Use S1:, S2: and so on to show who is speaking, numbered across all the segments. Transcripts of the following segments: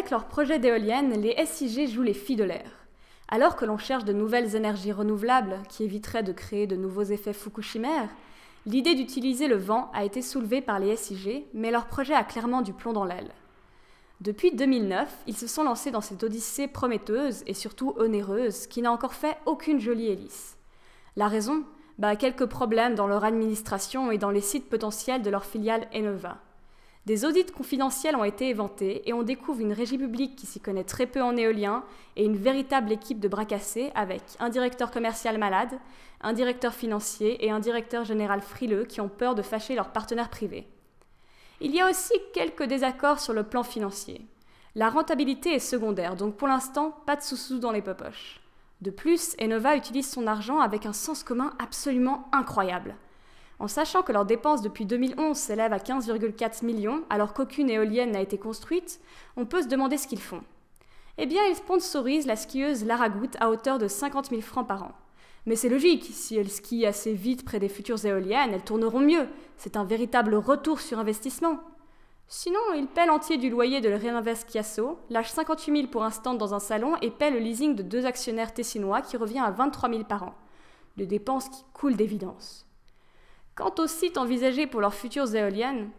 S1: Avec leurs projets d'éoliennes, les SIG jouent les filles de l'air. Alors que l'on cherche de nouvelles énergies renouvelables qui éviteraient de créer de nouveaux effets fukushimaires, l'idée d'utiliser le vent a été soulevée par les SIG, mais leur projet a clairement du plomb dans l'aile. Depuis 2009, ils se sont lancés dans cette odyssée prometteuse et surtout onéreuse qui n'a encore fait aucune jolie hélice. La raison ? Quelques problèmes dans leur administration et dans les sites potentiels de leur filiale Enova. Des audits confidentiels ont été éventés et on découvre une régie publique qui s'y connaît très peu en éolien et une véritable équipe de bras cassés avec un directeur commercial malade, un directeur financier et un directeur général frileux qui ont peur de fâcher leurs partenaires privés. Il y a aussi quelques désaccords sur le plan financier. La rentabilité est secondaire, donc pour l'instant, pas de sous-sous dans les popoches. De plus, Enova utilise son argent avec un sens commun absolument incroyable. En sachant que leurs dépenses depuis 2011 s'élèvent à 15,4 millions, alors qu'aucune éolienne n'a été construite, on peut se demander ce qu'ils font. Eh bien, ils sponsorisent la skieuse Lara Goutte à hauteur de 50 000 francs par an. Mais c'est logique, si elles skient assez vite près des futures éoliennes, elles tourneront mieux. C'est un véritable retour sur investissement. Sinon, ils paient l'entier du loyer de Reinvest Chiasso, lâchent 58 000 pour un stand dans un salon et paient le leasing de 2 actionnaires tessinois qui revient à 23 000 par an. Des dépenses qui coulent d'évidence. Quant aux sites envisagés pour leurs futures éoliennes,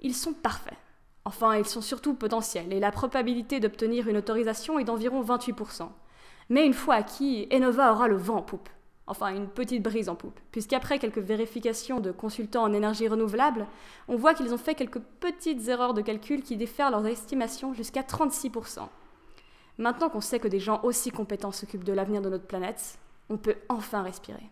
S1: ils sont parfaits. Enfin, ils sont surtout potentiels et la probabilité d'obtenir une autorisation est d'environ 28%. Mais une fois acquis, Enova aura le vent en poupe. Enfin, une petite brise en poupe, puisqu'après quelques vérifications de consultants en énergie renouvelable, on voit qu'ils ont fait quelques petites erreurs de calcul qui défèrent leurs estimations jusqu'à 36%. Maintenant qu'on sait que des gens aussi compétents s'occupent de l'avenir de notre planète, on peut enfin respirer.